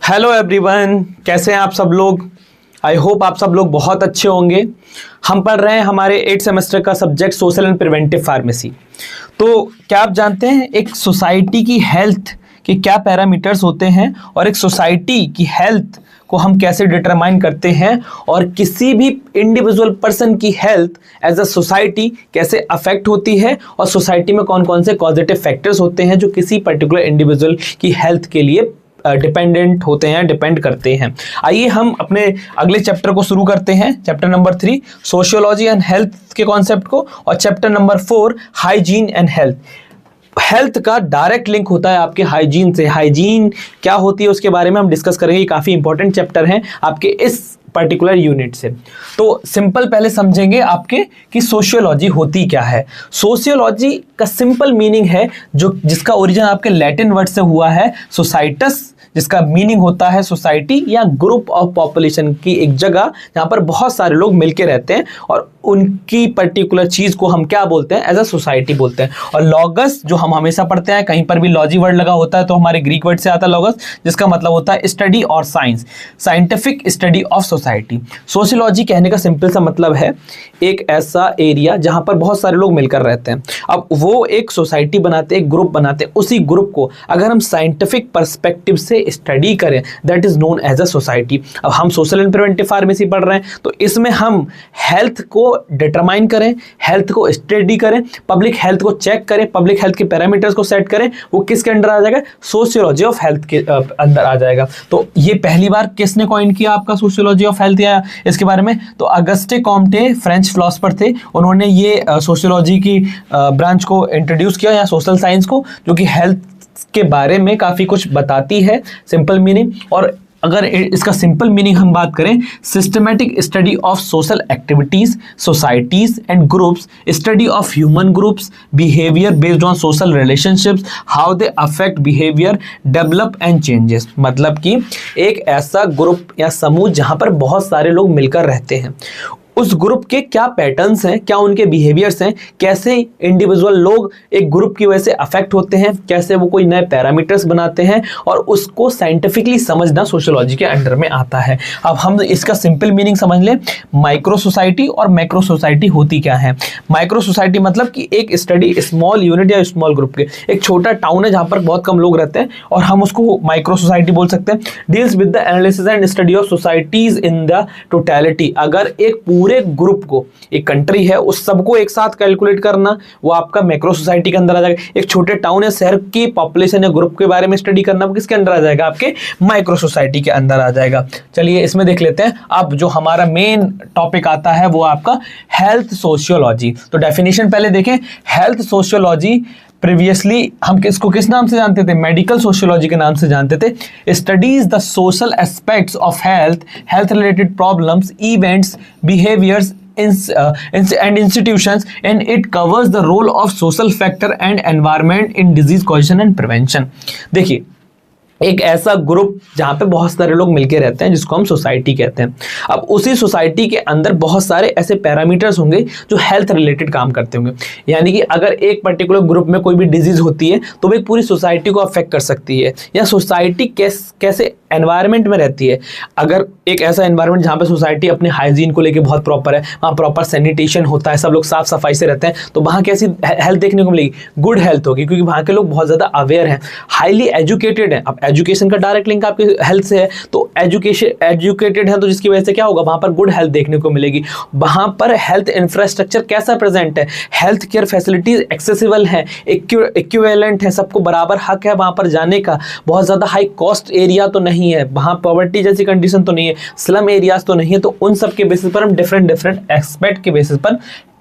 Hello everyone, कैसे हैं आप सब लोग। आई होप आप सब लोग बहुत अच्छे होंगे। हम पढ़ रहे हैं हमारे 8th सेमेस्टर का subject social and preventive pharmacy. तो क्या आप जानते हैं एक सोसाइटी की हेल्थ के क्या पैरामीटर्स होते हैं और एक सोसाइटी की हेल्थ को हम कैसे डिटरमाइन करते हैं और किसी भी इंडिविजुअल पर्सन की हेल्थ एज अ सोसाइटी कैसे अफेक्ट होती है और सोसाइटी में कौन कौन से पॉजिटिव फैक्टर्स होते हैं जो किसी पर्टिकुलर इंडिविजुअल की हेल्थ के लिए डिपेंडेंट होते हैं, डिपेंड करते हैं। आइए हम अपने अगले चैप्टर को शुरू करते हैं। Chapter number 3 sociology and health के कॉन्सेप्ट को, और chapter number 4 hygiene and health. Health का डायरेक्ट लिंक होता है आपके हाइजीन से। हाइजीन क्या होती है उसके बारे में हम डिस्कस करेंगे। काफ़ी इंपॉर्टेंट चैप्टर है आपके इस पर्टिकुलर यूनिट से। तो सिंपल पहले समझेंगे आपके कि सोशियोलॉजी होती क्या है। सोशियोलॉजी का सिंपल मीनिंग है जिसका ओरिजिन आपके लैटिन वर्ड से हुआ है सोसाइटस, जिसका मीनिंग होता है सोसाइटी या ग्रुप ऑफ पॉपुलेशन की एक जगह जहां पर बहुत सारे लोग मिलके रहते हैं और उनकी पर्टिकुलर चीज को हम क्या बोलते हैं, एज अ सोसाइटी बोलते हैं। और लॉगस जो हम हमेशा पढ़ते हैं, कहीं पर भी लॉजी वर्ड लगा होता है तो हमारे ग्रीक वर्ड से आता है लॉगस, जिसका मतलब होता है स्टडी और science, scientific study of society. Sociology कहने का सिंपल सा मतलब है एक ऐसा एरिया जहां पर बहुत सारे लोग मिलकर रहते हैं। अब वो एक सोसाइटी बनाते हैं, एक ग्रुप बनाते हैं। उसी ग्रुप को अगर हम साइंटिफिक पर्सपेक्टिव से स्टडी करें, that is known as a society. अब हम सोशल एंड प्रिवेंटिव फार्मेसी पढ़ रहे हैं तो इसमें हम हेल्थ को डिटरमाइन करें, हेल्थ को स्टडी करें, पब्लिक हेल्थ को चेक करें, पब्लिक हेल्थ के पैरामीटर्स को सेट करें। वो किसके अंडर आ जाएगा? सोशियोलॉजी ऑफ हेल्थ के अंदर आ जाएगा। तो ये पहली बार किसने कॉइन किया आपका सोशियोलॉजी ऑफ हेल्थ या इसके बारे में? तो अगस्टे कॉम्टे फ्रेंच फिलोसोफर थे, उन्होंने ये सोशियोलॉजी की ब्रांच को इंट्रोड्यूस किया या सोशल साइंस को, जो कि हेल्थ के बारे में काफ़ी कुछ बताती है, सिंपल मीनिंग। और अगर इसका सिंपल मीनिंग हम बात करें, systematic study of social activities, societies and groups, study of human groups, behaviour based on social relationships, how they affect behaviour, develop and changes. मतलब कि एक ऐसा ग्रुप या समूह जहां पर बहुत सारे लोग मिलकर रहते हैं, उस ग्रुप के क्या पैटर्न्स हैं, क्या उनके बिहेवियर्स हैं, कैसे इंडिविजुअल लोग एक ग्रुप की वजह से अफेक्ट होते हैं, कैसे वो कोई नए पैरामीटर्स बनाते हैं, और उसको साइंटिफिकली समझना सोशियोलॉजी के अंडर में आता है। अब हम इसका सिंपल मीनिंग समझ लें, माइक्रो सोसाइटी और मैक्रो सोसाइटी होती क्या है। माइक्रो सोसाइटी मतलब कि एक स्टडी स्मॉल यूनिट या स्मॉल ग्रुप के, एक छोटा टाउन है जहां पर बहुत कम लोग रहते हैं और हम उसको माइक्रो सोसाइटी बोल सकते हैं। Deals with the analysis and study of societies in the totality. अगर एक पूरे ग्रुप को, एक कंट्री है उस सबको एक साथ कैलकुलेट करना, वो आपका मैक्रो सोसाइटी के अंदर आ जाएगा। एक छोटे टाउन या शहर की पॉपुलेशन या ग्रुप के बारे में स्टडी करना, वो किसके अंदर आ जाएगा? आपके माइक्रो सोसाइटी के अंदर आ जाएगा। चलिए इसमें देख लेते हैं। अब जो हमारा मेन टॉपिक आता है वो आपका हेल्थ सोशियोलॉजी। तो डेफिनेशन पहले देखें। हेल्थ सोशियोलॉजी प्रीवियसली हम किसको किस नाम से जानते थे? मेडिकल सोशियोलॉजी के नाम से जानते थे। Studies the social aspects of health, health related problems, events, behaviours and institutions, and it covers the role of social factor and environment in disease causation and prevention। देखिए, एक ऐसा ग्रुप जहां पे बहुत सारे लोग मिलके रहते हैं जिसको हम सोसाइटी कहते हैं। अब उसी सोसाइटी के अंदर बहुत सारे ऐसे पैरामीटर्स होंगे जो हेल्थ रिलेटेड काम करते होंगे। यानी कि अगर एक पर्टिकुलर ग्रुप में कोई भी डिजीज होती है तो वो एक पूरी सोसाइटी को अफेक्ट कर सकती है, या सोसाइटी कैसे एनवायरनमेंट में रहती है। अगर एक ऐसा एनवायरनमेंट जहाँ पे सोसाइटी अपने हाइजीन को लेके बहुत प्रॉपर है, वहाँ प्रॉपर सैनिटेशन होता है, सब लोग साफ सफाई से रहते हैं, तो वहाँ कैसी हेल्थ देखने को मिलेगी? गुड हेल्थ होगी, क्योंकि वहाँ के लोग बहुत ज़्यादा अवेयर हैं, हाईली एजुकेटेड हैं। अब एजुकेशन का डायरेक्ट लिंक आपके हेल्थ से है, तो एजुकेटेड है तो जिसकी वजह से क्या होगा? वहाँ पर गुड हेल्थ देखने को मिलेगी। वहाँ पर हेल्थ इंफ्रास्ट्रक्चर कैसा प्रेजेंट है? हेल्थ केयर फैसिलिटीज एक्सेसिबल है, इक्विवेलेंट है, सबको बराबर हक है वहाँ पर जाने का। बहुत ज़्यादा हाई कॉस्ट एरिया तो नहीं है, वहाँ पॉवर्टी जैसी कंडीशन तो नहीं है, स्लम एरियाज तो नहीं है। तो उन सब के बेसिस पर हम डिफरेंट एस्पेक्ट के बेसिस पर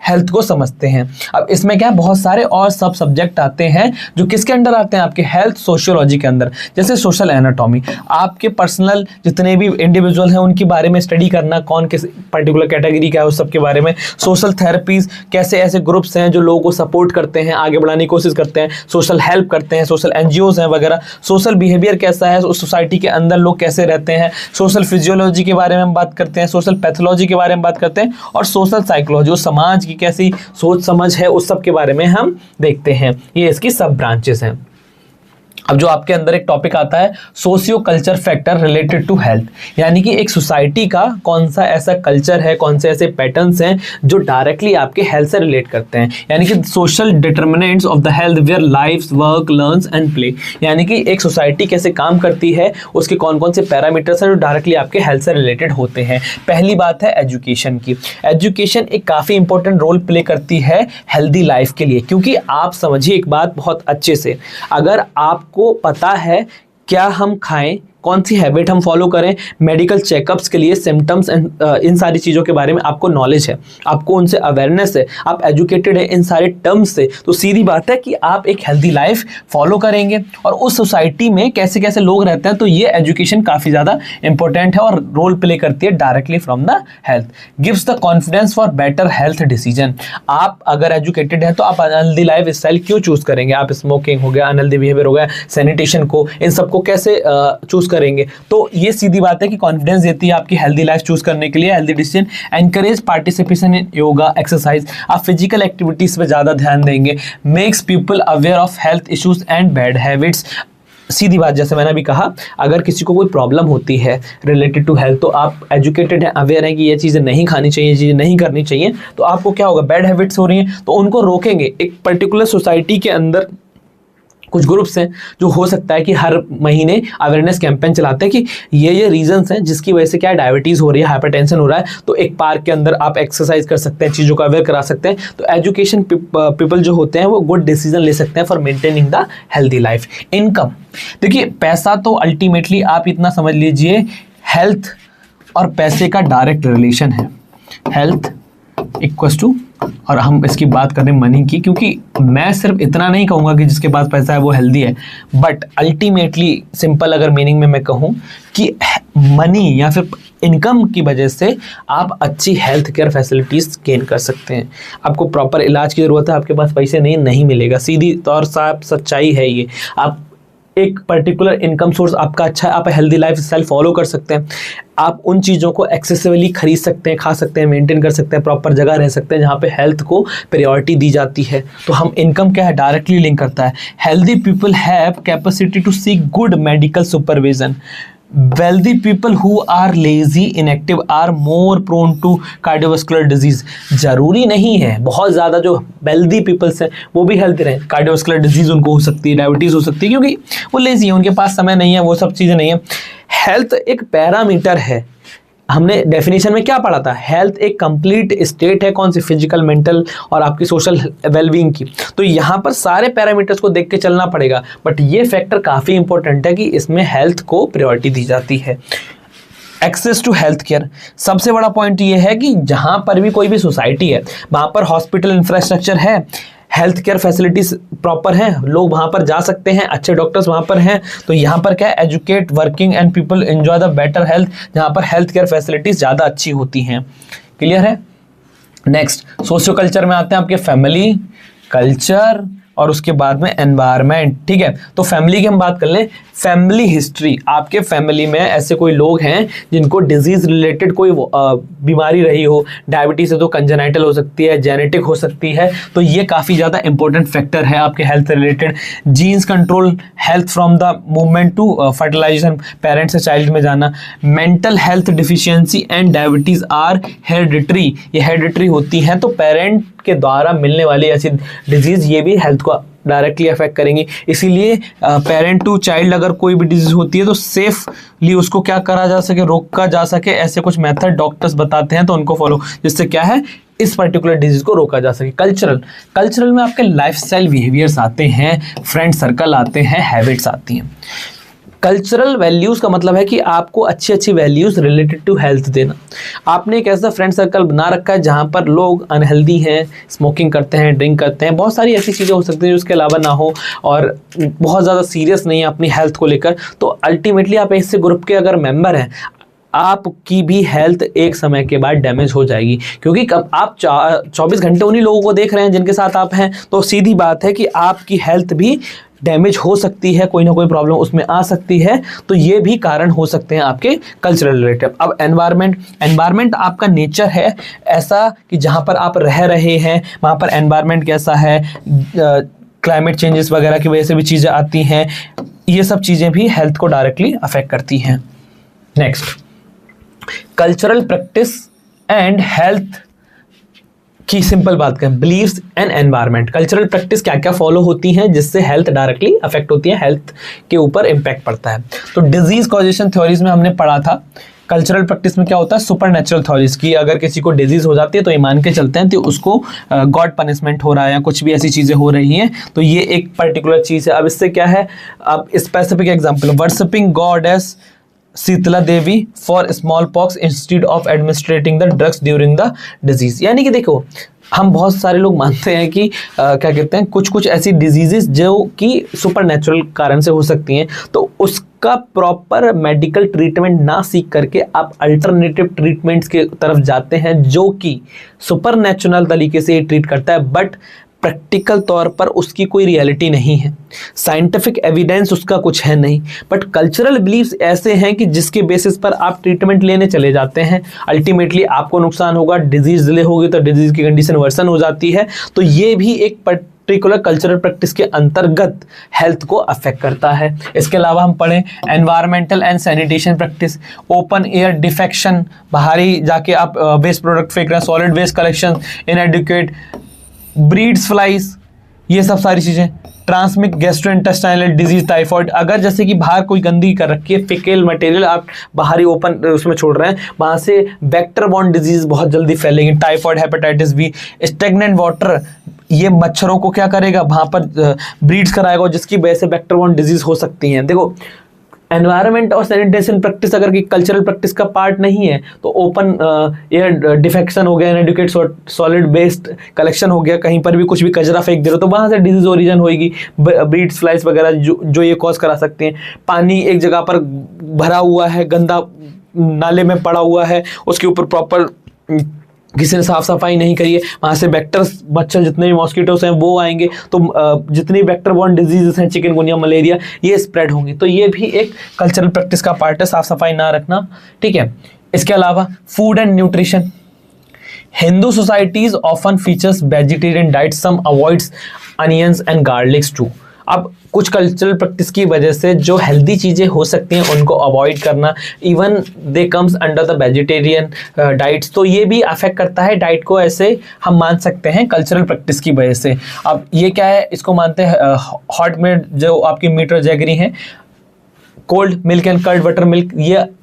हेल्थ को समझते हैं। अब इसमें क्या है, बहुत सारे और सब सब्जेक्ट आते हैं जो किसके अंडर आते हैं? आपके हेल्थ सोशियोलॉजी के अंदर। जैसे सोशल एनाटॉमी, आपके पर्सनल जितने भी इंडिविजुअल हैं उनके बारे में स्टडी करना, कौन किस पर्टिकुलर कैटेगरी का है उस सब के बारे में। सोशल थेरेपीज, कैसे ऐसे ग्रुप्स हैं जो लोगों को सपोर्ट करते हैं, आगे बढ़ाने की कोशिश करते हैं, सोशल हेल्प करते हैं, सोशल एनजीओज हैं वगैरह। सोशल बिहेवियर कैसा है, उस सोसाइटी के अंदर लोग कैसे रहते हैं। सोशल फिजियोलॉजी के बारे में हम बात करते हैं, सोशल पैथोलॉजी के बारे में बात करते हैं, और सोशल साइकोलॉजी, समाज की कैसी सोच समझ है उस सब के बारे में हम देखते हैं। ये इसकी सब ब्रांचेस हैं। अब जो आपके अंदर एक टॉपिक आता है socio culture factor related to health, यानी कि एक सोसाइटी का कौन सा ऐसा कल्चर है, कौन से ऐसे पैटर्न्स हैं जो डायरेक्टली आपके हेल्थ से रिलेट करते हैं, यानी कि social determinants of the health where lives work learns and play, यानी कि एक सोसाइटी कैसे काम करती है, उसके कौन कौन से पैरामीटर्स हैं जो डायरेक्टली आपके हेल्थ से रिलेटेड होते हैं। पहली बात है एजुकेशन की। एजुकेशन एक काफ़ी इंपॉर्टेंट रोल प्ले करती है हेल्दी लाइफ के लिए, क्योंकि आप समझिए एक बात बहुत अच्छे से, अगर आपको पता है क्या हम खाएं, कौन सी हैबिट हम फॉलो करें, मेडिकल चेकअप्स के लिए सिम्टम्स एंड इन सारी चीज़ों के बारे में आपको नॉलेज है, आपको उनसे अवेयरनेस है, आप एजुकेटेड है इन सारे टर्म्स से, तो सीधी बात है कि आप एक हेल्दी लाइफ फॉलो करेंगे। और उस सोसाइटी में कैसे कैसे लोग रहते हैं, तो ये एजुकेशन काफ़ी ज़्यादा इंपॉर्टेंट है और रोल प्ले करती है directly from the health. Gives the confidence for better health decision. आप अगर एजुकेटेड हैं तो आप अनहेल्दी लाइफ स्टाइल क्यों चूज़ करेंगे, आप स्मोकिंग हो गया, अनहेल्दी बिहेवियर हो गया, सैनिटेशन को, इन सबको कैसे चूज़ करेंगे। तो ये सीधी बात है कि कॉन्फिडेंस देती है आपकी हेल्दी लाइफ चूज करने के लिए, healthy decision. Encourage participation in yoga exercise, आप फिजिकल एक्टिविटीज पे ज़्यादा ध्यान देंगे। Makes people aware of health issues and bad habits. सीधी बात, जैसे मैंने अभी कहा, अगर किसी को कोई प्रॉब्लम होती है रिलेटेड टू हेल्थ, तो आप एजुकेटेड हैं, अवेयर हैं कि ये चीज़ें नहीं खानी चाहिए, ये चीज़ें नहीं करनी चाहिए, तो आपको क्या होगा, बैड हैबिट्स हो रही हैं तो उनको रोकेंगे। एक पर्टिकुलर सोसाइटी के अंदर कुछ ग्रुप्स हैं जो हो सकता है कि हर महीने अवेयरनेस कैंपेन चलाते हैं कि ये रीजंस हैं जिसकी वजह से क्या डायबिटीज़ हो रही है, हाइपरटेंशन हो रहा है, तो एक पार्क के अंदर आप एक्सरसाइज कर सकते हैं, चीज़ों को अवेयर करा सकते हैं। तो एजुकेशन पीपल जो होते हैं वो गुड डिसीजन ले सकते हैं for maintaining the healthy life. Income, देखिए पैसा तो अल्टीमेटली आप इतना समझ लीजिए, हेल्थ और पैसे का डायरेक्ट रिलेशन है। हेल्थ इक्वल्स टू, और हम इसकी बात करें मनी की, क्योंकि मैं सिर्फ इतना नहीं कहूँगा कि जिसके पास पैसा है वो हेल्दी है, बट अल्टीमेटली सिंपल अगर मीनिंग में मैं कहूँ कि मनी या फिर इनकम की वजह से आप अच्छी हेल्थ केयर फैसिलिटीज़ गेन कर सकते हैं। आपको प्रॉपर इलाज की ज़रूरत है, आपके पास पैसे नहीं मिलेगा, सीधी तौर साफ सच्चाई है ये। आप एक पर्टिकुलर इनकम सोर्स आपका अच्छा है, आप हेल्दी लाइफ स्टाइल फॉलो कर सकते हैं, आप उन चीज़ों को एक्सेसिवली खरीद सकते हैं, खा सकते हैं, मेंटेन कर सकते हैं, प्रॉपर जगह रह सकते हैं जहाँ पे हेल्थ को प्रायोरिटी दी जाती है। तो हम इनकम क्या है, डायरेक्टली लिंक करता है। Healthy people have capacity to seek good medical supervision. wealthy people who are lazy inactive are more prone to cardiovascular disease। जरूरी नहीं है बहुत ज़्यादा जो wealthy peoples हैं वो भी हेल्थी रहें, कार्डियोवास्कुलर डिजीज़ उनको हो सकती है, डायबिटीज़ हो सकती है, क्योंकि वो लेजी है, उनके पास समय नहीं है, वो सब चीज़ें नहीं है। हेल्थ एक पैरामीटर है, हमने डेफिनेशन में क्या पढ़ा था, हेल्थ एक कंप्लीट स्टेट है, कौन सी, फिजिकल, मेंटल और आपकी सोशल वेलबींग की। तो यहाँ पर सारे पैरामीटर्स को देख के चलना पड़ेगा, बट ये फैक्टर काफ़ी इंपॉर्टेंट है कि इसमें हेल्थ को प्रायोरिटी दी जाती है। एक्सेस टू हेल्थ केयर, सबसे बड़ा पॉइंट ये है कि जहाँ पर भी कोई भी सोसाइटी है वहाँ पर हॉस्पिटल इंफ्रास्ट्रक्चर है, हेल्थ केयर फैसिलिटीज़ प्रॉपर हैं, लोग वहाँ पर जा सकते हैं, अच्छे डॉक्टर्स वहाँ पर हैं, तो यहाँ पर क्या है, educate working and people enjoy the better health, जहाँ पर हेल्थ केयर फैसिलिटीज़ ज़्यादा अच्छी होती हैं। क्लियर है। नेक्स्ट सोशियो कल्चर में आते हैं आपके फैमिली कल्चर और उसके बाद में एनवायरनमेंट। ठीक है, तो फैमिली की हम बात कर लें। फैमिली हिस्ट्री, आपके फैमिली में ऐसे कोई लोग हैं जिनको डिजीज़ रिलेटेड कोई बीमारी रही हो, डायबिटीज़ है तो कंजेनाइटल हो सकती है, जेनेटिक हो सकती है, तो ये काफ़ी ज़्यादा इंपॉर्टेंट फैक्टर है आपके health related. Genes control health from the movement to fertilization, parents से चाइल्ड में जाना। Mental health deficiency and diabetes are hereditary, ये हेरिडिटरी होती हैं, तो पेरेंट के द्वारा मिलने वाली ऐसी डिजीज़ ये भी हेल्थ को डायरेक्टली अफेक्ट करेंगी। इसीलिए पेरेंट टू चाइल्ड अगर कोई भी डिजीज होती है तो सेफली उसको क्या करा जा सके, रोका जा सके, ऐसे कुछ मेथड डॉक्टर्स बताते हैं तो उनको फॉलो, जिससे क्या है इस पर्टिकुलर डिजीज को रोका जा सके। कल्चरल में आपके लाइफस्टाइल बिहेवियर्स आते हैं, फ्रेंड सर्कल आते हैं, हैबिट्स आती हैं। कल्चरल वैल्यूज़ का मतलब है कि आपको अच्छी अच्छी वैल्यूज़ रिलेटेड टू हेल्थ देना। आपने एक ऐसा फ्रेंड सर्कल बना रखा है जहाँ पर लोग अनहेल्दी हैं, स्मोकिंग करते हैं, ड्रिंक करते हैं, बहुत सारी ऐसी चीज़ें हो सकती हैं जो उसके अलावा ना हो और बहुत ज़्यादा सीरियस नहीं है अपनी हेल्थ को लेकर, तो अल्टीमेटली आप ऐसे ग्रुप के अगर मेंबर हैं आपकी भी हेल्थ एक समय के बाद डैमेज हो जाएगी, क्योंकि कब आप 24 घंटे उन्हीं लोगों को देख रहे हैं जिनके साथ आप हैं, तो सीधी बात है कि आपकी हेल्थ भी डैमेज हो सकती है, कोई ना कोई प्रॉब्लम उसमें आ सकती है, तो ये भी कारण हो सकते हैं आपके कल्चरल रिलेटेड। अब एनवायरनमेंट आपका नेचर है ऐसा कि जहाँ पर आप रह रहे हैं वहाँ पर एनवायरनमेंट कैसा है, क्लाइमेट चेंजेस वगैरह की वजह से भी चीज़ें आती हैं, ये सब चीज़ें भी हेल्थ को डायरेक्टली अफेक्ट करती हैं। Next, cultural practice and health की सिंपल बात करें, beliefs and environment. Cultural practice क्या क्या फॉलो होती हैं जिससे हेल्थ डायरेक्टली अफेक्ट होती है, हेल्थ के ऊपर इम्पैक्ट पड़ता है। तो डिजीज कॉजेशन थ्योरीज में हमने पढ़ा था, कल्चरल प्रैक्टिस में क्या होता है, सुपर नेचुरल थ्योरीज की, अगर किसी को डिजीज हो जाती है तो ये मान के चलते हैं तो उसको गॉड पनिशमेंट हो रहा है या कुछ भी ऐसी चीज़ें हो रही हैं, तो ये एक पर्टिकुलर चीज़ है। अब इससे क्या है, अब specific example, worshipping goddess Shitala Devi for smallpox instead of administrating the drugs during the disease. यानी कि देखो, हम बहुत सारे लोग मानते हैं कि क्या कहते हैं, कुछ कुछ ऐसी डिजीजेस जो कि सुपर नेचुरल कारण से हो सकती हैं, तो उसका प्रॉपर मेडिकल ट्रीटमेंट ना सीख करके आप अल्टरनेटिव ट्रीटमेंट्स के तरफ जाते हैं जो कि सुपर नेचुरल तरीके से ट्रीट करता है, बट प्रैक्टिकल तौर पर उसकी कोई रियलिटी नहीं है, साइंटिफिक एविडेंस उसका कुछ है नहीं। बट कल्चरल बिलीव्स ऐसे हैं कि जिसके बेसिस पर आप ट्रीटमेंट लेने चले जाते हैं, अल्टीमेटली आपको नुकसान होगा, डिजीज डिले होगी तो डिजीज की कंडीशन वर्सन हो जाती है। तो ये भी एक पर्टिकुलर कल्चरल प्रैक्टिस के अंतर्गत हेल्थ को अफेक्ट करता है। इसके अलावा हम पढ़ें environmental and sanitation practice, open air defecation, बाहरी जाके आप वेस्ट प्रोडक्ट फेंक रहे हैं, solid waste collection inadequate, breeds flies, ये सब सारी चीज़ें, ट्रांसमिट गैस्ट्रोइंटेस्टाइनल डिजीज, टाइफॉइड, अगर जैसे कि बाहर कोई गंदगी कर रखी है, फिकेल मटेरियल आप बाहरी ओपन उसमें छोड़ रहे हैं, वहाँ से वेक्टर बॉर्न डिजीज बहुत जल्दी फैलेंगी, typhoid, hepatitis B, stagnant water, ये मच्छरों को क्या करेगा, वहाँ पर ब्रीड्स कराएगा जिसकी वजह से वेक्टर बॉर्न डिजीज हो सकती हैं। देखो, एनवायरनमेंट और सैनिटेशन प्रैक्टिस अगर कि कल्चरल प्रैक्टिस का पार्ट नहीं है तो ओपन एयर डिफेक्शन हो गया, इनएडिक्वेट सॉलिड वेस्ट कलेक्शन हो गया, कहीं पर भी कुछ भी कचरा फेंक दे रहे हो तो वहाँ से डिजीज ओरिजिन होगी, ब्रीड्स फ्लाइज वगैरह जो ये कॉज करा सकते हैं। पानी एक जगह पर भरा हुआ है, गंदा नाले में पड़ा हुआ है, उसके ऊपर प्रॉपर किसी ने साफ सफाई नहीं करी है, वहाँ से वेक्टर्स, मच्छर जितने भी मॉस्किटोस हैं वो आएंगे, तो जितनी वेक्टर बॉर्न डिजीजेस हैं, चिकनगुनिया, मलेरिया, ये स्प्रेड होंगी। तो ये भी एक कल्चरल प्रैक्टिस का पार्ट है, साफ सफाई ना रखना, ठीक है। इसके अलावा food and nutrition, Hindu societies often features vegetarian diet, some avoids onions and garlics too. अब कुछ कल्चरल प्रैक्टिस की वजह से जो हेल्दी चीज़ें हो सकती हैं उनको अवॉइड करना, even they comes under the vegetarian diets, तो ये भी अफेक्ट करता है डाइट को, ऐसे हम मान सकते हैं कल्चरल प्रैक्टिस की वजह से। अब ये क्या है, इसको मानते हैं हॉट मीट जो आपकी मीट और जैगरी हैं, cold milk and curd buttermilk,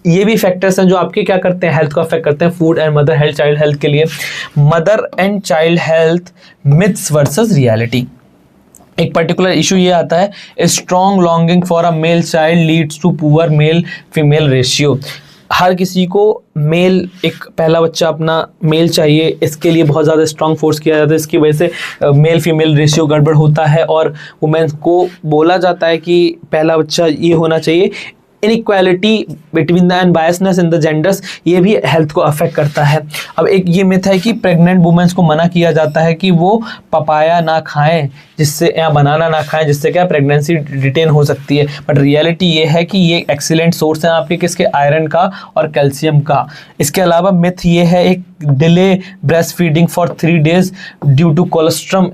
ये भी फैक्टर्स हैं जो आपके क्या करते हैं, हेल्थ को अफेक्ट करते हैं। Food and mother health, child health के लिए, mother and child health myths versus reality. एक पर्टिकुलर इशू ये आता है, strong longing for a male child leads to poor male female ratio. हर किसी को मेल, एक पहला बच्चा अपना मेल चाहिए, इसके लिए बहुत ज़्यादा स्ट्रॉन्ग फोर्स किया जाता है, इसकी वजह से मेल फीमेल रेशियो गड़बड़ होता है और वुमेन्स को बोला जाता है कि पहला बच्चा ये होना चाहिए। Inequality between the end biasness in the genders, ये भी हेल्थ को अफेक्ट करता है। अब एक ये मिथ है कि प्रेग्नेंट वुमेन्स को मना किया जाता है कि वो पपाया ना खाएं जिससे, या बनाना ना खाएं जिससे क्या प्रेगनेंसी डिटेन हो सकती है, बट रियलिटी ये है कि ये एक्सीलेंट सोर्स है आपके किसके, आयरन का और कैल्शियम का। इसके अलावा मिथ ये है, एक delay breast feeding for 3 days due to colostrum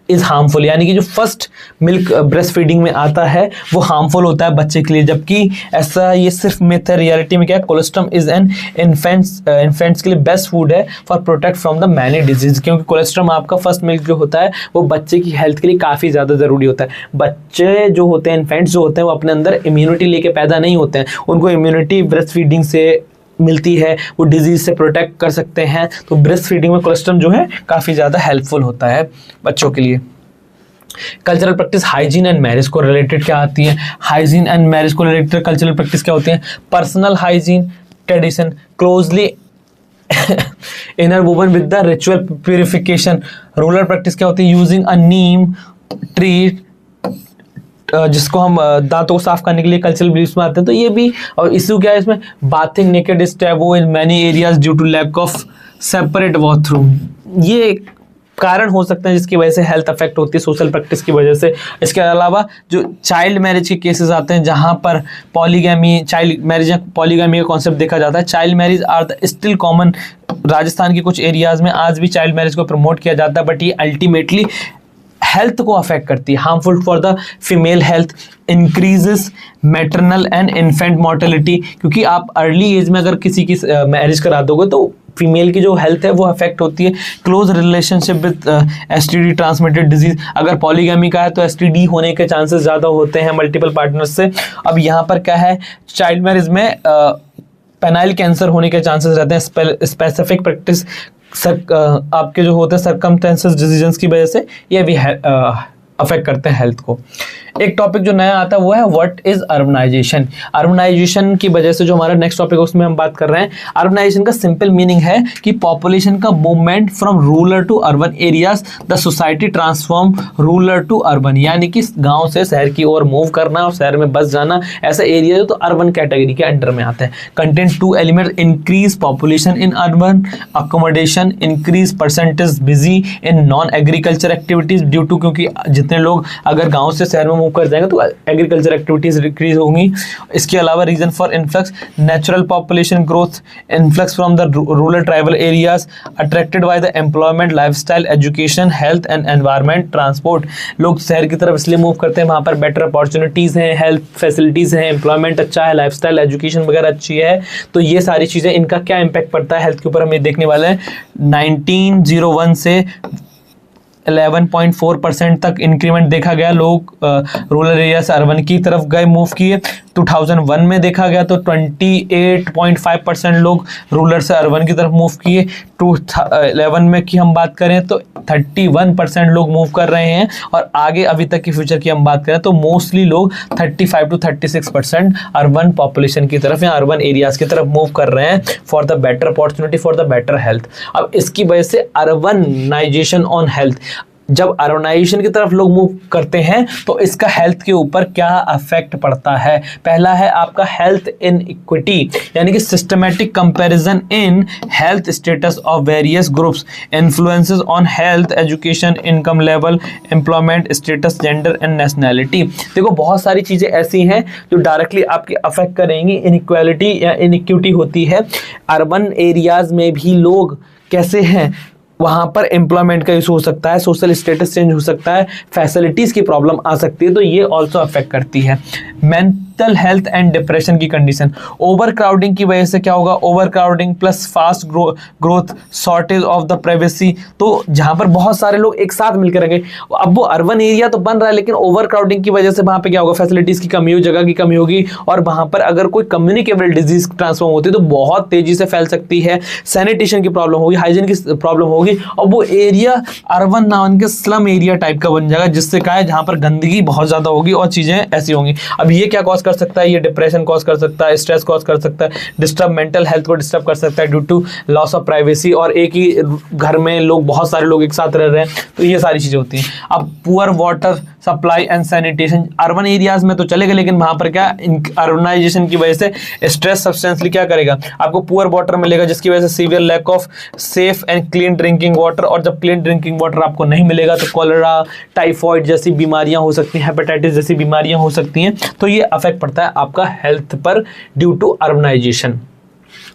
is harmful, यानी कि जो फर्स्ट मिल्क ब्रेस्ट फीडिंग में आता है वो हार्मफुल होता है बच्चे के लिए, जबकि ऐसा ये सिर्फ मिथ है। रियलिटी में क्या है, कोलेस्ट्रम इज एन इन्फेंट्स के लिए बेस्ट फूड है for protect from the many disease, क्योंकि कोलेस्ट्रम आपका फर्स्ट मिल्क जो होता है वो बच्चे की हेल्थ के लिए काफ़ी ज़्यादा ज़रूरी होता है। बच्चे जो होते हैं, इन्फेंट्स जो होते हैं, वो अपने अंदर इम्यूनिटी लेके पैदा नहीं होते हैं, उनको इम्यूनिटी ब्रेस्ट फीडिंग से मिलती है, वो डिजीज से प्रोटेक्ट कर सकते हैं। तो ब्रेस्ट फीडिंग में कोलेस्ट्रम जो है काफ़ी ज़्यादा हेल्पफुल होता है बच्चों के लिए। Cultural practice hygiene and marriage को रिलेटेड क्या आती है, हाइजीन एंड मैरिज को रिलेटेड कल्चरल प्रैक्टिस क्या होती है, personal hygiene tradition closely inner woven with the ritual purification. Rural practice क्या होती है, यूजिंग अ नीम ट्री, जिसको हम दांतों को साफ करने के लिए कल्चरल बिलीफ्स में आते हैं। तो ये भी, और इशू क्या है इसमें, bathing naked is taboo in many areas due to lack of separate bathroom, ये कारण हो सकते हैं जिसकी वजह से हेल्थ अफेक्ट होती है सोशल प्रैक्टिस की वजह से। इसके अलावा जो चाइल्ड मैरिज के केसेस आते हैं जहाँ पर पॉलीगैमी, चाइल्ड मैरिज या पॉलीगैमी का कॉन्सेप्ट देखा जाता है, child marriage are the still common. Rajasthan के कुछ एरियाज में आज भी चाइल्ड मैरिज को प्रमोट किया जाता है, बट ये अल्टीमेटली हेल्थ को अफेक्ट करती है, harmful for the female health, increases maternal and infant mortality, क्योंकि आप अर्ली एज में अगर किसी की मैरिज करा दोगे तो फीमेल की जो हेल्थ है वो अफेक्ट होती है। Close relationship with STD transmitted disease, अगर पॉलीगैमी का है तो एसटीडी होने के चांसेस ज़्यादा होते हैं मल्टीपल पार्टनर्स से। अब यहाँ पर क्या है, चाइल्ड मैरिज में पेनाइल कैंसर होने के चांसेस रहते हैं। स्पेसिफिक प्रैक्टिस आपके जो होते हैं सर्कमस्टेंसेस डिसीजंस की वजह से ये भी अफेक्ट करते हैं हेल्थ को। एक टॉपिक जो नया आता है वो है व्हाट इज अर्बनाइजेशन। अर्बनाइजेशन की वजह से जो हमारा नेक्स्ट टॉपिक है उसमें हम बात कर रहे हैं। अर्बनाइजेशन का सिंपल मीनिंग है कि पॉपुलेशन का movement from rural to urban areas, the society transform rural to urban, यानी कि गांव से शहर की ओर मूव करना और शहर में बस जाना, ऐसा एरिया तो अर्बन कैटेगरी के अंडर में आते हैं। Content 2 element, increase population in urban accommodation, increase percentage busy in non agriculture activities due to, क्योंकि जितने लोग अगर गांव से शहर में मूव कर जाएंगे तो एग्रीकल्चर एक्टिविटीज इंक्रीज होंगी। इसके अलावा reason for influx, natural population growth, influx from the rural tribal areas, attracted by the employment, lifestyle, education, health and environment, transport. लोग शहर की तरफ इसलिए मूव करते हैं, वहाँ पर बेटर अपॉर्चुनिटीज़ हैं, हेल्थ फैसिलिटीज़ हैं, एम्प्लॉयमेंट अच्छा है, लाइफस्टाइल, एजुकेशन वगैरह अच्छी है। तो ये सारी चीज़ें, इनका क्या इम्पैक्ट पड़ता है हेल्थ के ऊपर हम ये देखने वाले हैं। 1901 से 11.4% तक इंक्रीमेंट देखा गया, लोग रूरल एरिया से अर्बन की तरफ गए, मूव किए। 2001 में देखा गया तो 28.5% लोग रूरल से अर्बन की तरफ मूव किए। 2011 में की हम बात करें तो 31% लोग मूव कर रहे हैं, और आगे अभी तक की फ्यूचर की हम बात करें तो मोस्टली लोग 35 to 36% अर्बन पॉपुलेशन की तरफ या अर्बन एरियाज की तरफ मूव कर रहे हैं for the better opportunity, for the better health. अब इसकी वजह से अर्बनाइजेशन ऑन हेल्थ, जब अर्बनाइजेशन की तरफ लोग मूव करते हैं तो इसका हेल्थ के ऊपर क्या इफेक्ट पड़ता है। पहला है आपका हेल्थ इनइक्विटी, यानी कि systematic comparison in health status of various groups, influences on health, education, income level, employment status, gender and nationality. देखो बहुत सारी चीज़ें ऐसी हैं जो डायरेक्टली आपकी अफेक्ट करेंगी। इनइक्वालिटी या इनइक्विटी होती है। अर्बन एरियाज में भी लोग कैसे हैं, वहाँ पर एम्प्लॉयमेंट का इशू हो सकता है, सोशल स्टेटस चेंज हो सकता है, फैसिलिटीज़ की प्रॉब्लम आ सकती है, तो ये ऑल्सो अफेक्ट करती है। मेंटल हेल्थ एंड डिप्रेशन की कंडीशन, ओवर क्राउडिंग की वजह से क्या होगा, over crowding plus fast growth, shortage of the privacy. तो जहाँ पर बहुत सारे लोग एक साथ मिलकर रहेंगे, अब वो अर्बन एरिया तो बन रहा है लेकिन ओवर क्राउडिंग की वजह से वहाँ पे क्या होगा, फैसिलिटीज़ की कमी होगी, जगह की कमी होगी, और वहाँ पर अगर कोई कम्युनिकेबल डिजीज ट्रांसफॉर्म होती है तो बहुत तेजी से फैल सकती है। सैनिटेशन की प्रॉब्लम होगी, हाइजीन की प्रॉब्लम होगी, और वो एरिया अर्बन ना बन के स्लम एरिया टाइप का बन जाएगा, जिससे क्या है जहाँ पर गंदगी बहुत ज़्यादा होगी और चीज़ें ऐसी होंगी। अब ये क्या कॉज कर सकता है, ये डिप्रेशन कॉज कर सकता है, स्ट्रेस कॉज कर सकता है, डिस्टर्ब मेंटल हेल्थ को डिस्टर्ब कर सकता है due to loss of privacy, और एक ही घर में लोग बहुत सारे लोग एक साथ रह रहे हैं, तो ये सारी चीज़ें होती हैं। अब poor water supply and sanitation, urban areas में तो चलेगा लेकिन वहाँ पर क्या, अर्बनाइजेशन की वजह से स्ट्रेस सब्सटेंसली क्या करेगा, आपको पुअर वाटर मिलेगा जिसकी वजह से severe lack of safe and clean drinking water, और जब क्लीन ड्रिंकिंग वाटर आपको नहीं मिलेगा तो कॉलेरा, टाइफॉइड जैसी बीमारियां हो सकती हैं, हेपेटाइटिस जैसी बीमारियां हो सकती हैं। तो ये अफेक्ट पड़ता है आपका हेल्थ पर ड्यू टू अर्बनाइजेशन।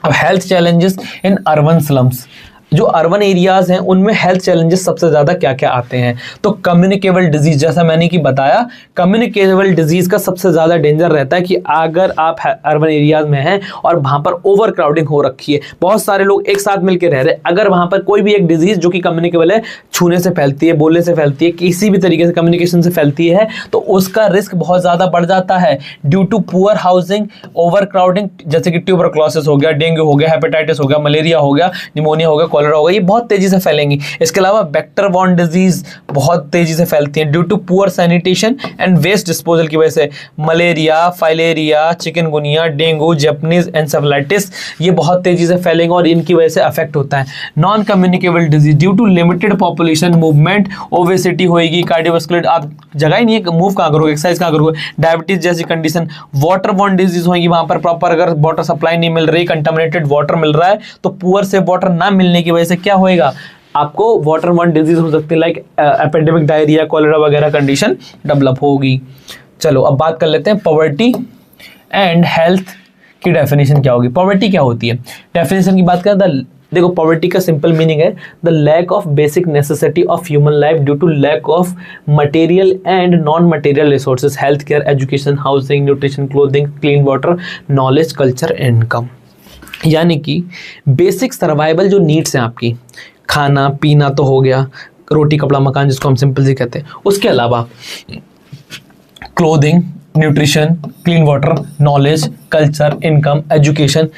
अब health challenges in urban slums, जो अर्बन एरियाज हैं उनमें हेल्थ चैलेंजेस सबसे ज़्यादा क्या क्या आते हैं, तो कम्युनिकेबल डिजीज, जैसा मैंने कि बताया कम्युनिकेबल डिजीज का सबसे ज़्यादा डेंजर रहता है कि अगर आप अर्बन एरियाज में हैं और वहाँ पर ओवर क्राउडिंग हो रखी है, बहुत सारे लोग एक साथ मिलकर रह रहे हैं, अगर वहाँ पर कोई भी एक डिजीज जो कि कम्युनिकेबल है, छूने से फैलती है, बोलने से फैलती है, किसी भी तरीके से कम्युनिकेशन से फैलती है, तो उसका रिस्क बहुत ज़्यादा बढ़ जाता है due to poor housing, over crowding, जैसे कि ट्यूबरक्लोसिस हो गया, डेंगू हो गया, हेपेटाइटिस हो गया, मलेरिया हो गया, निमोनिया हो गया, होगा, ये बहुत तेजी से फैलेंगी। इसके अलावा वेक्टर बॉर्न डिजीज बहुत तेजी से फैलती हैं due to poor sanitation and waste disposal की वजह से। Malaria, filaria, chikungunya, dengue, Japanese encephalitis ये बहुत तेजी से फैलेंगे और इनकी वजह से अफेक्ट होता है। Non communicable disease due to limited population movement, obesity होएगी, कार्डियोवास्कुलर, आप जगह ही नहीं है, मूव कहाँ करोगे, एक्सरसाइज कहाँ करोगे, डायबिटीज जैसी कंडीशन, वाटर बॉर्न डिजीज होगी, वहां पर प्रॉपर अगर वाटर सप्लाई नहीं मिल रही, कंटामिनेटेड वाटर मिल रहा है, तो पुअर से वाटर ना मिलने की वजह से क्या होएगा, आपको वाटर बॉर्न डिजीज हो सकती है, लाइक एपिडेमिक डायरिया, कॉलेरा वगैरह कंडीशन डेवलप होगी। चलो अब बात कर लेते हैं पॉवर्टी एंड हेल्थ की डेफिनेशन क्या होगी। पॉवर्टी क्या होती है, डेफिनेशन की बात करें, द देखो पॉवर्टी का सिंपल मीनिंग है the lack of basic necessity of human life due to lack of material and non material resources, health care, education, housing, nutrition, clothing, clean water, knowledge, culture, income. यानी कि basic survival जो needs हैं आपकी, खाना पीना तो हो गया, रोटी कपड़ा मकान जिसको हम सिंपल से कहते हैं, उसके अलावा clothing, nutrition, clean water, knowledge, culture, income, education,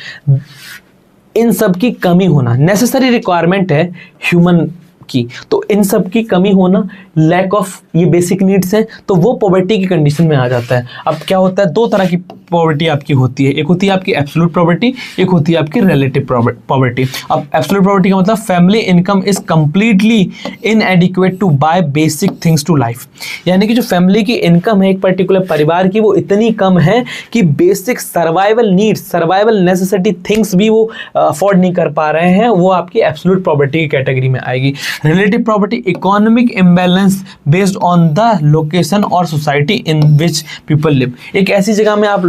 इन सब की कमी होना नेसेसरी रिक्वायरमेंट है ह्यूमन की। तो इन सब की कमी होना, लैक ऑफ ये बेसिक नीड्स हैं, तो वो पॉवर्टी की कंडीशन में आ जाता है। अब क्या होता है, दो तरह की पॉवर्टी आपकी होती है, एक होती है आपकी एब्सोल्यूट पॉवर्टी, एक होती है आपकी रिलेटिव पॉवर्टी। अब एब्सोल्यूट पॉवर्टी का मतलब family income is completely inadequate to buy basic things to life, यानी कि जो फैमिली की इनकम है एक पर्टिकुलर परिवार की, वो इतनी कम है कि basic survival needs, survival necessity things भी वो अफोर्ड नहीं कर पा रहे हैं, वो आपकी एब्सोल्यूट पॉवर्टी की कैटेगरी में आएगी। Relative property, economic imbalance based on the location और society in which people live, एक ऐसी जगह में आप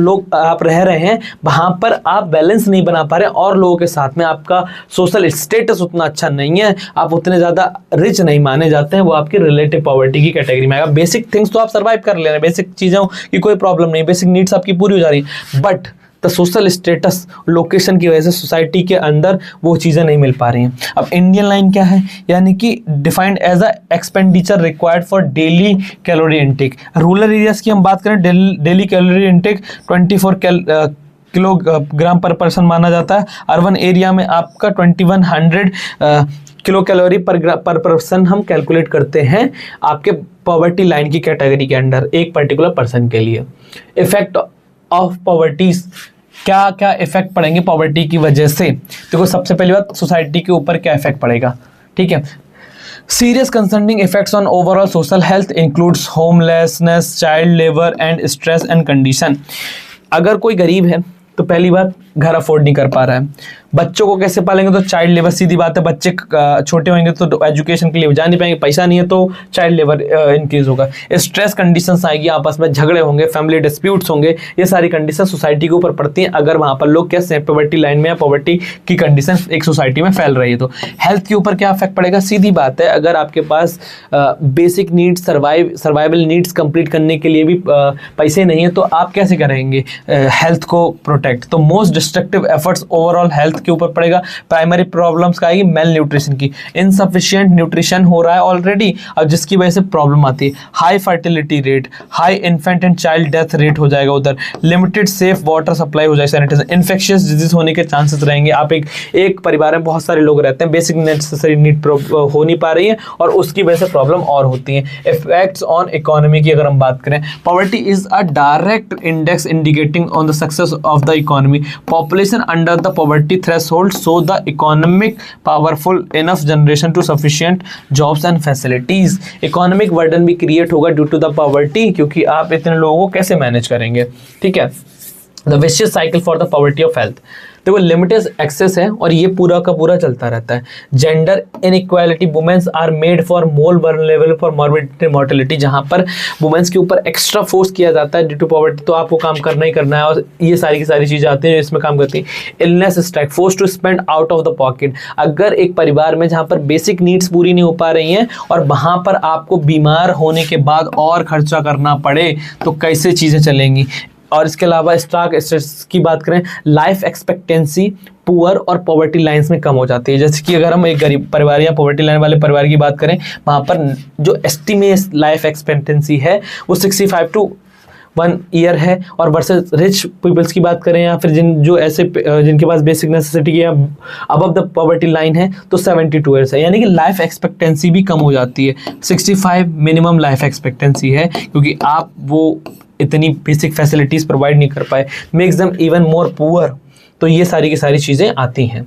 रह रहे हैं वहां पर आप बैलेंस नहीं बना पा रहे और लोगों के साथ में आपका सोशल स्टेटस उतना अच्छा नहीं है, आप उतने ज्यादा रिच नहीं माने जाते हैं, वो आपकी रिलेटिव पॉवर्टी की कैटेगरी में आएगा। बेसिक थिंग्स तो आप सर्वाइव कर ले रहे हैं, बेसिक चीजों की कोई प्रॉब्लम नहीं, बेसिक नीड्स आपकी पूरी हो जा रही है, but the social status, location की वजह से सोसाइटी के अंदर वो चीज़ें नहीं मिल पा रही हैं। अब इंडियन लाइन क्या है, यानी कि defined as a expenditure required for daily calorie intake. Rural areas की हम बात करें, daily calorie intake 24 kilogram per person माना जाता है। अर्बन एरिया में आपका 2100 किलो कैलोरी पर पर्सन हम कैलकुलेट करते हैं आपके पॉवर्टी लाइन की कैटेगरी के अंडर एक पर्टिकुलर पर्सन के लिए। इफेक्ट ऑफ पॉवर्टीज, क्या क्या इफेक्ट पड़ेंगे पॉवर्टी की वजह से। देखो सबसे पहली बात, सोसाइटी के ऊपर क्या इफेक्ट पड़ेगा, ठीक है। Serious concerning effects on overall social health includes homelessness, child labour and stress and condition. अगर कोई गरीब है तो पहली बात घर अफोर्ड नहीं कर पा रहा है, बच्चों को कैसे पालेंगे, तो चाइल्ड लेबर, सीधी बात है, बच्चे छोटे होंगे तो एजुकेशन के लिए जा नहीं पाएंगे, पैसा नहीं है तो चाइल्ड लेबर इंक्रीज होगा। स्ट्रेस कंडीशंस आएगी, आपस में झगड़े होंगे, फैमिली डिस्प्यूट्स होंगे, ये सारी कंडीशन सोसाइटी के ऊपर पड़ती हैं अगर वहाँ पर लोग कैसे पॉवर्टी लाइन में या पॉवर्टी की कंडीशन एक सोसाइटी में फैल रही है। तो हेल्थ के ऊपर क्या इफेक्ट पड़ेगा, सीधी बात है, अगर आपके पास basic needs, survival needs complete करने के लिए भी पैसे नहीं है तो आप कैसे करेंगे हेल्थ को प्रोटेक्ट। तो most destructive efforts overall health के ऊपर पड़ेगा। प्राइमरी प्रॉब्लम्स का आएगी मेल न्यूट्रिशन की, इनसफिशिएंट न्यूट्रिशन हो रहा है ऑलरेडी और जिसकी वजह से प्रॉब्लम आती है। High fertility rate, high infant and child death rate हो जाएगा उधर। लिमिटेड सेफ वाटर सप्लाई हो जाएगा, सैनिटेशन, इन्फेक्शियस डिजीज होने के चांसेस रहेंगे। आप एक परिवार में बहुत सारे लोग रहते हैं, बेसिक नेसेसरी नीड हो नहीं पा रही है और उसकी वजह से प्रॉब्लम और होती है। इफेक्ट्स ऑन इकोनॉमी की अगर हम बात करें, poverty is a direct index indicating on the success of the economy. Population under the poverty threshold so the economic powerful enough generation to sufficient jobs and facilities. Economic burden भी create होगा due to the poverty, क्योंकि आप इतने लोगों को कैसे manage करेंगे, ठीक है। The vicious cycle for the poverty of health, देखो लिमिटेड एक्सेस है और ये पूरा का पूरा चलता रहता है। Gender inequality, womens are made for more vulnerable for morbidity mortality, जहाँ पर वुमेन्स के ऊपर एक्स्ट्रा फोर्स किया जाता है ड्यू टू पॉवर्टी, तो आपको काम करना ही करना है और ये सारी की सारी चीज़ें आती हैं जो इसमें काम करती हैं। Illness strike, force to spend out of the pocket, अगर एक परिवार में जहाँ पर बेसिक नीड्स पूरी नहीं हो पा रही हैं और वहाँ पर आपको बीमार होने के बाद और खर्चा करना पड़े तो कैसे चीज़ें चलेंगी। और इसके अलावा स्ट्रेस की बात करें, लाइफ एक्सपेक्टेंसी पुअर और पॉवर्टी लाइंस में कम हो जाती है। जैसे कि अगर हम एक गरीब परिवार या पॉवर्टी लाइन वाले परिवार की बात करें, वहाँ पर जो एस्टिमेट लाइफ एक्सपेक्टेंसी है वो 65 to 1 ईयर है, और वर्सेस रिच पीपल्स की बात करें या फिर जिनके पास बेसिक नेसेसिटी या अबव द पॉवर्टी लाइन है तो 72 ईयर्स है। यानी कि लाइफ एक्सपेक्टेंसी भी कम हो जाती है। 65 मिनिमम लाइफ एक्सपेक्टेंसी है, क्योंकि आप वो इतनी बेसिक फैसिलिटीज़ प्रोवाइड नहीं कर पाए, makes them even more poor. तो ये सारी की सारी चीज़ें आती हैं।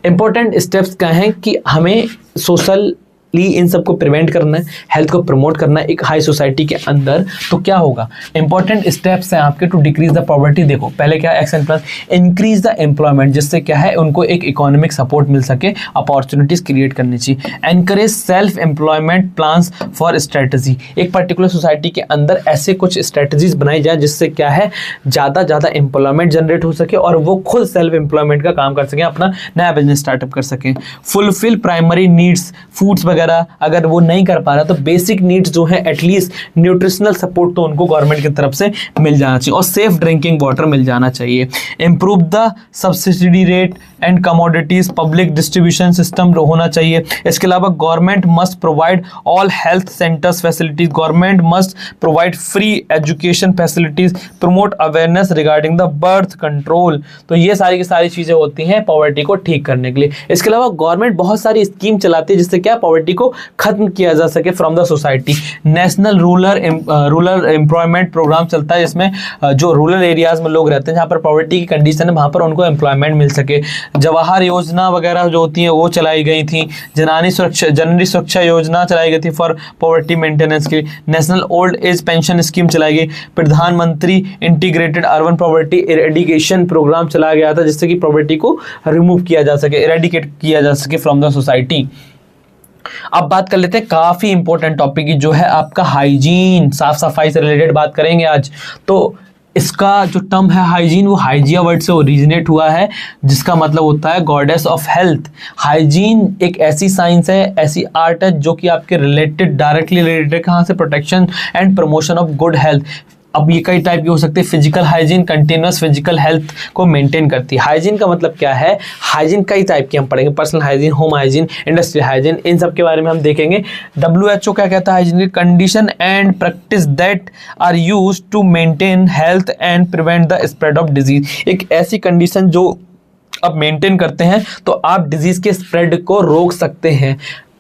इंपॉर्टेंट स्टेप्स क्या हैं कि हमें सोशल इन सबको प्रिवेंट करना है, हेल्थ को प्रमोट करना है एक हाई सोसाइटी के अंदर, तो क्या होगा, इंपॉर्टेंट स्टेप्स हैं आपके टू डिक्रीज द पॉवर्टी। देखो पहले क्या action plan, increase the employment, जिससे क्या है उनको एक इकोनॉमिक सपोर्ट मिल सके, अपॉर्चुनिटीज क्रिएट करनी चाहिए। Encourage self employment plans for strategy, एक पर्टिकुलर सोसाइटी के अंदर ऐसे कुछ स्ट्रेटजीज बनाई जाए जिससे क्या है ज़्यादा एम्प्लॉयमेंट जनरेट हो सके और वो खुद सेल्फ एम्प्लॉयमेंट का काम कर सकें, अपना नया बिजनेस स्टार्टअप कर सकें। फुलफिल प्राइमरी नीड्स, फूड्स वगैरह अगर वो नहीं कर पा रहा तो बेसिक नीड्स जो है एटलीस्ट न्यूट्रिशनल सपोर्ट तो उनको गवर्नमेंट की तरफ से मिल जाना चाहिए, और सेफ ड्रिंकिंग वाटर मिल जाना चाहिए। Improve the subsidy rate and commodities, public distribution system होना चाहिए। इसके अलावा government must provide all health centres facilities, government must provide free education facilities, promote awareness regarding the birth control. तो ये सारी की सारी चीजें होती हैं पॉवर्टी को ठीक करने के लिए। इसके अलावा गवर्नमेंट बहुत सारी स्कीम चलाती है जिससे क्या पॉवर्टी को खत्म किया जा सके from the society. National rural employment program चलता है जिसमें जो रूरल एरियाज में लोग रहते हैं जहाँ पर पॉवर्टी की कंडीशन है वहाँ पर उनको एम्प्लॉयमेंट मिल सके। जवाहर योजना वगैरह जो होती है वो चलाई गई थी। जननी सुरक्षा योजना चलाई गई थी फॉर पॉवर्टी मेंटेनेंस के लिए। National old age pension scheme चलाई गई। प्रधानमंत्री integrated urban poverty eradication program चलाया गया था जिससे कि पॉवर्टी को रिमूव किया जा सके, इरेडिकेट किया जा सके फ्रॉम द सोसाइटी। अब बात कर लेते हैं काफी इंपॉर्टेंट टॉपिक की जो है आपका हाइजीन, साफ सफाई से रिलेटेड बात करेंगे आज। तो इसका जो टर्म है हाइजीन वो हाइजिया वर्ड से ओरिजिनेट हुआ है जिसका मतलब होता है गॉडेस ऑफ हेल्थ। हाइजीन एक ऐसी साइंस है, ऐसी आर्ट है जो कि आपके रिलेटेड डायरेक्टली रिलेटेड कहाँ से, protection and promotion of good health. अब ये कई टाइप की हो सकती है। Physical hygiene continuous physical health को मेंटेन करती है। हाइजीन का मतलब क्या है, हाइजीन कई टाइप की हम पढ़ेंगे, personal hygiene, home hygiene, industrial hygiene, इन सब के बारे में हम देखेंगे। WHO क्या कहता है हाइजीन की, condition and practice that are used to maintain health and prevent the spread of disease. एक ऐसी कंडीशन जो आप मेंटेन करते हैं तो आप डिजीज के स्प्रेड को रोक सकते हैं।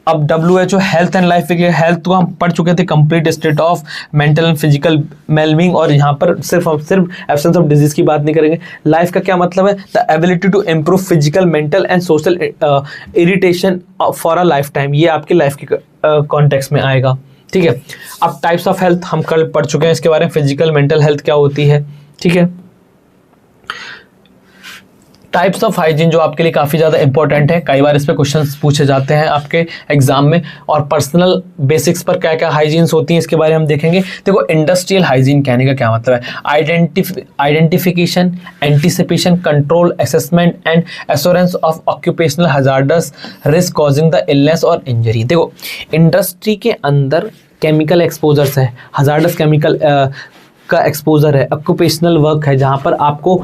अब WHO health and life, health तो हम पढ़ चुके थे, complete state of mental and physical wellbeing, और यहाँ पर सिर्फ एब्सेंस ऑफ डिजीज की बात नहीं करेंगे। लाइफ का क्या मतलब है, the ability to improve physical mental and social irritation for a life time, ये आपकी लाइफ के कॉन्टेक्स्ट में आएगा। ठीक है, अब टाइप्स ऑफ हेल्थ हम कल पढ़ चुके हैं इसके बारे में, फिजिकल मेंटल हेल्थ क्या होती है। ठीक है, टाइप्स ऑफ हाइजीन जो आपके लिए काफ़ी ज़्यादा इंपॉर्टेंट है, कई बार इस पे क्वेश्चंस पूछे जाते हैं आपके एग्जाम में, और पर्सनल बेसिक्स पर क्या क्या हाइजीन्स होती हैं इसके बारे में हम देखेंगे। देखो इंडस्ट्रियल हाइजीन कहने का क्या मतलब है, identification, anticipation, control, assessment and assurance of occupational hazardous risk causing the illness और इंजरी। देखो इंडस्ट्री के अंदर केमिकल एक्सपोजर्स है, हजार्डस केमिकल का एक्सपोजर है, ऑक्यूपेशनल वर्क है जहाँ पर आपको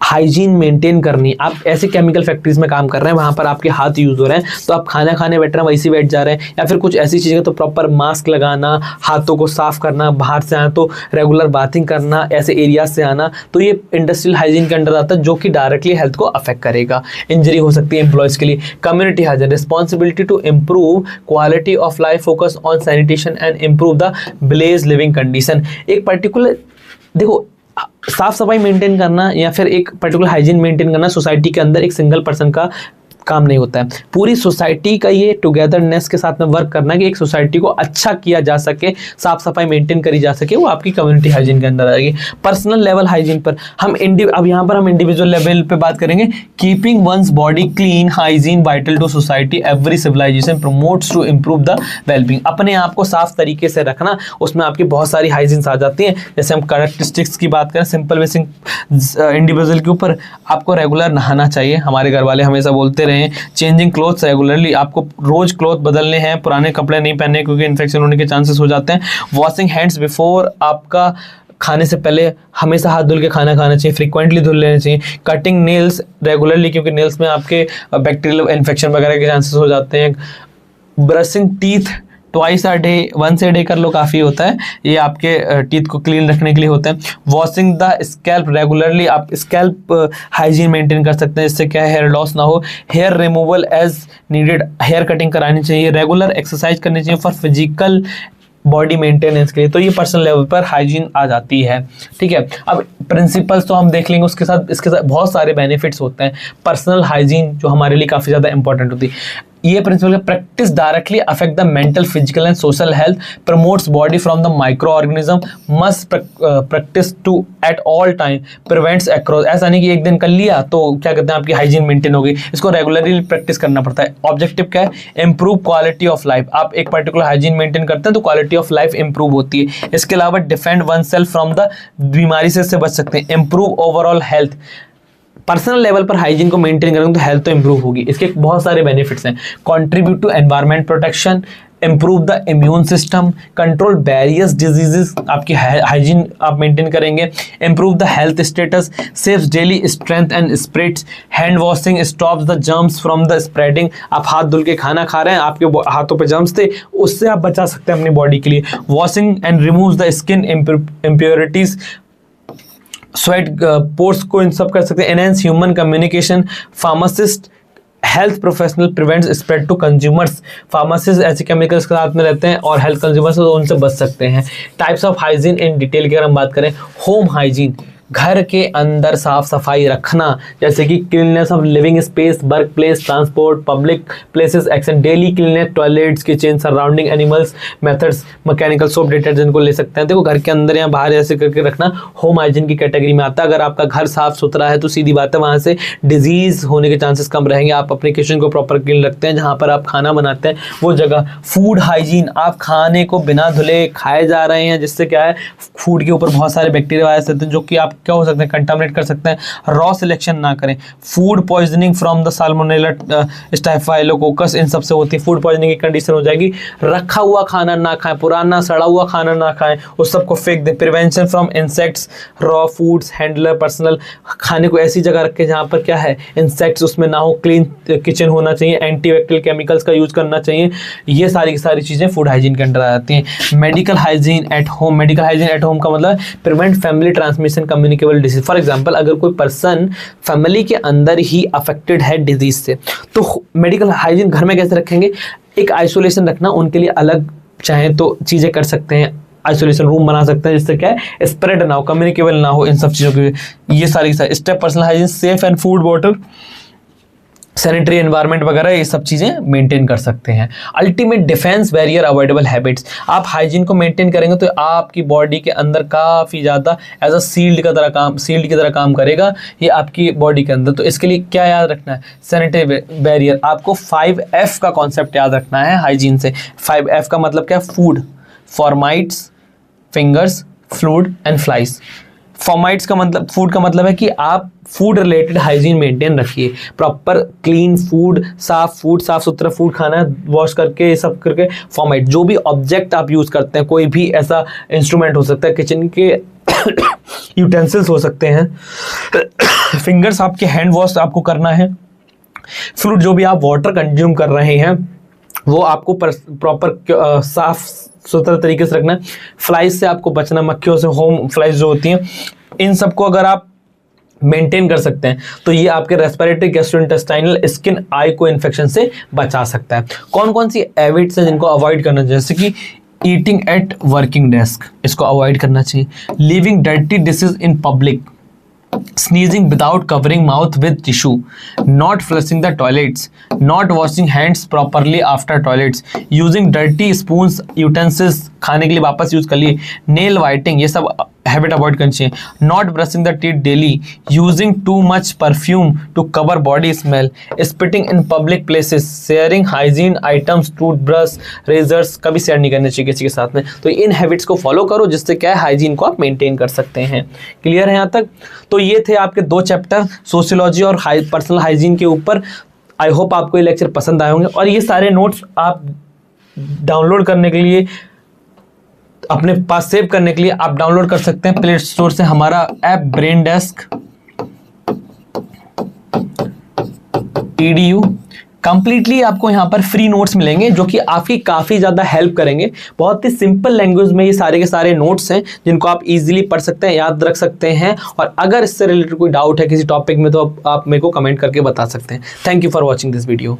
हाइजीन मेंटेन करनी। आप ऐसे केमिकल फैक्ट्रीज में काम कर रहे हैं वहाँ पर आपके हाथ यूज़ हो रहे हैं, तो आप खाना खाने बैठ रहे हैं वैसे बैठ जा रहे हैं, या फिर कुछ ऐसी चीज़ें तो प्रॉपर मास्क लगाना, हाथों को साफ करना, बाहर से आए तो रेगुलर बाथिंग करना, ऐसे एरियाज से आना, तो ये इंडस्ट्रियल हाइजीन के अंडर आता है जो कि डायरेक्टली हेल्थ को अफेक्ट करेगा। इंजरी हो सकती है एम्प्लॉयज़ के लिए। Community hygiene, responsibility to improve quality of life, focus on sanitation and improve the village living condition. एक पर्टिकुलर देखो साफ सफाई मेंटेन करना या फिर एक पर्टिकुलर हाइजीन मेंटेन करना सोसाइटी के अंदर एक सिंगल पर्सन का काम नहीं होता है, पूरी सोसाइटी का ये टुगेदरनेस के साथ में वर्क करना कि एक सोसाइटी को अच्छा किया जा सके, साफ सफाई मेंटेन करी जा सके, वो आपकी कम्युनिटी हाइजीन के अंदर आएगी। पर्सनल लेवल हाइजीन पर हम अब यहाँ पर हम इंडिविजुअल लेवल पे बात करेंगे। Keeping once body clean hygiene vital to society, every civilization promotes to improve the wellbeing. अपने आप को साफ तरीके से रखना, उसमें आपकी बहुत सारी हाइजीन्स आ जाती हैं। जैसे हम कैरेक्टरिस्टिक्स की बात करें, सिंपल बेसिक इंडिविजुअल के ऊपर आपको रेगुलर नहाना चाहिए। हमारे घर वाले हमेशा बोलते रहे चेंजिंग क्लोथ्स रेगुलरली, आपको रोज क्लोथ बदलने हैं, पुराने कपड़े नहीं पहनने क्योंकि इन्फेक्शन होने के चांसेस हो जाते हैं। वॉशिंग हैंड्स बिफोर, आपका खाने से पहले हमेशा हाथ धुल के खाना खाना चाहिए, फ्रीक्वेंटली धुल लेने चाहिए। कटिंग नेल्स रेगुलरली क्योंकि नेल्स में आपके बैक्टीरियल इन्फेक्शन वगैरह के चांसेस हो जाते हैं। Brushing teeth twice a day, once a day कर लो काफ़ी होता है, ये आपके टीथ को क्लीन रखने के लिए होता है। वॉशिंग द स्कैल्प रेगुलरली, आप स्कैल्प हाइजीन मेंटेन कर सकते हैं, इससे क्या है हेयर लॉस ना हो। Hair removal as needed, hair cutting करानी चाहिए। रेगुलर एक्सरसाइज करनी चाहिए फॉर फिजिकल बॉडी मेंटेनेंस के लिए। तो ये पर्सनल लेवल पर हाइजीन आ जाती है। ठीक है, अब प्रिंसिपल्स तो हम देख लेंगे, उसके साथ इसके साथ बहुत सारे बेनिफिट्स होते हैं। पर्सनल हाइजीन जो हमारे लिए काफ़ी ज़्यादा इंपॉर्टेंट होती है। ये principle practice directly affect the mental, physical and social health, promotes body from the micro organism, must practice to at all time, prevents across. ऐसा नहीं कि एक दिन कर लिया तो क्या कहते हैं आपकी हाइजीन मेंटेन हो गई, इसको रेगुलरली प्रैक्टिस करना पड़ता है। ऑब्जेक्टिव क्या है? Improve quality of life. आप एक पर्टिकुलर हाइजीन मेंटेन करते हैं तो क्वालिटी ऑफ लाइफ इंप्रूव होती है। इसके अलावा defend one self from the, बीमारी से बच सकते हैं। Improve overall health, personal level पर हाइजीन को मेंटेन करेंगे तो हेल्थ तो इंप्रूव होगी। इसके बहुत सारे बेनिफिट्स हैं। Contribute to environment protection, improve the immune system, control barriers diseases, आपकी हाइजीन आप मेंटेन करेंगे। Improve the health status, saves daily strength and spirits, hand washing stops the germs from the spreading. आप हाथ धुल के खाना खा रहे हैं, आपके हाथों पे जर्म्स थे, उससे आप बचा सकते हैं अपनी बॉडी के लिए। Washing and removes the skin impurities, sweat pores को इन सब कर सकते हैं। Enhance human communication, pharmacist health professional prevents spread to consumers. Pharmacist ऐसे केमिकल्स के साथ में रहते हैं और हेल्थ कंज्यूमर्स तो उनसे बच सकते हैं। Types of hygiene in detail की अगर हम बात करें, होम हाइजीन, घर के अंदर साफ सफाई रखना, जैसे कि cleanliness of living space, work place, transport, public places, action, daily cleanliness, toilets, kitchen, surrounding, animals, methods, mechanical soap detergent को ले सकते हैं। देखो घर के अंदर या बाहर ऐसे करके रखना होम हाइजीन की कैटेगरी में आता है। अगर आपका घर साफ सुथरा है तो सीधी बात है वहाँ से डिजीज होने के चांसेस कम रहेंगे। आप अपने किचन को प्रॉपर क्लीन रखते हैं, जहाँ पर आप खाना बनाते हैं वो जगह। फूड हाइजीन, आप खाने को बिना धुले खाए जा रहे हैं, जिससे क्या है फूड के ऊपर बहुत सारे बैक्टीरिया आ सकते हैं जो कि आप क्या हो सकते हैं कंटामिनेट कर सकते हैं। रॉ सिलेक्शन ना करें। Food poisoning from the salmonella, staphylococcus, इन सब से होती है फूड पॉइजनिंग की कंडीशन हो जाएगी। रखा हुआ खाना ना खाएं, पुराना सड़ा हुआ खाना ना खाएं, उस सबको फेंक दें। Prevention from insects, raw foods, handler, personal, खाने को ऐसी जगह रखें जहाँ पर क्या है इंसेक्ट्स उसमें ना हो, क्लीन किचन होना चाहिए, एंटीबैक्टीरियल केमिकल्स का यूज करना चाहिए। ये सारी की सारी चीज़ें फूड हाइजीन के अंडर आ जाती हैं। Medical hygiene at home, medical hygiene at home का मतलब prevent family transmission communicable disease. For example अगर कोई पर्सन फैमिली के अंदर ही अफेक्टेड है डिजीज से, तो मेडिकल हाइजीन घर में कैसे रखेंगे? एक आइसोलेशन रखना, उनके लिए अलग चाहे तो चीज़ें कर सकते हैं, आइसोलेशन रूम बना सकते हैं जिससे क्या है स्प्रेड ना हो, कम्युनिकेबल ना हो, इन सब चीज़ों की ये सारी step. Personal hygiene, safe and food, water, sanitary environment वगैरह ये सब चीज़ें मेंटेन कर सकते हैं। Ultimate defence barrier avoidable habits, आप हाइजीन को मेंटेन करेंगे तो आपकी बॉडी के अंदर काफ़ी ज़्यादा एज अ शील्ड की तरह काम करेगा ये आपकी बॉडी के अंदर। तो इसके लिए क्या याद रखना है? सैनिटरी बैरियर, आपको 5F का कॉन्सेप्ट याद रखना है हाइजीन से। 5F का मतलब क्या है? Food, fomites, fingers, fluid and flies. Fomites का मतलब, फूड का मतलब है कि आप फूड रिलेटेड हाइजीन मेंटेन रखिए, प्रॉपर क्लीन फूड, साफ सुथरा फूड खाना है, वॉश करके ये सब करके। फॉर्माइट, जो भी ऑब्जेक्ट आप यूज़ करते हैं, कोई भी ऐसा इंस्ट्रूमेंट हो सकता है, किचन के यूटेंसिल्स हो सकते हैं। फिंगर्स, आपके हैंड वॉश आपको करना है। फ्लूइड, जो भी आप वाटर कंज्यूम कर रहे हैं वो आपको प्रॉपर साफ सुथरा तरीके से रखना है। फ्लाइज से आपको बचना, मक्खियों से, होम फ्लाइज जो होती हैं, इन सबको अगर आप मेंटेन कर सकते हैं तो ये आपके रेस्पिरेटरी, गैस्ट्रोइंटेस्टाइनल, स्किन, आई को इन्फेक्शन से बचा सकता है। कौन कौन सी हैबिट्स हैं जिनको अवॉइड करना चाहिए? जैसे कि ईटिंग एट वर्किंग डेस्क, इसको अवॉइड करना चाहिए। Leaving dirty dishes in public, sneezing without covering mouth with tissue, not flushing the toilets, not washing hands properly after toilets, using dirty spoons, utensils, खाने के लिए वापस यूज कर लिए, nail वाइटिंग, ये सब हैबिट अवॉइड करनी चाहिए। Not brushing the teeth daily, using too much perfume to cover body smell, spitting in public places, sharing hygiene items, toothbrush, razors कभी शेयर नहीं करने चाहिए किसी के साथ में। तो इन हैबिट्स को फॉलो करो जिससे क्या है हाइजीन को आप मेंटेन कर सकते हैं। क्लियर है यहाँ तक? तो ये थे आपके 2 चैप्टर सोशियोलॉजी और पर्सनल हाइजीन के ऊपर। आई होप आपको ये लेक्चर पसंद आए होंगे और ये सारे नोट्स आप डाउनलोड करने के लिए, अपने पास सेव करने के लिए आप डाउनलोड कर सकते हैं प्ले स्टोर से हमारा app brain desk EDU। Completely आपको यहाँ पर फ्री नोट्स मिलेंगे जो कि आपकी काफ़ी ज़्यादा हेल्प करेंगे। बहुत ही सिंपल लैंग्वेज में ये सारे के सारे नोट्स हैं जिनको आप इजीली पढ़ सकते हैं, याद रख सकते हैं। और अगर इससे रिलेटेड कोई डाउट है किसी टॉपिक में तो आप मेरे को कमेंट करके बता सकते हैं। Thank you for watching this video.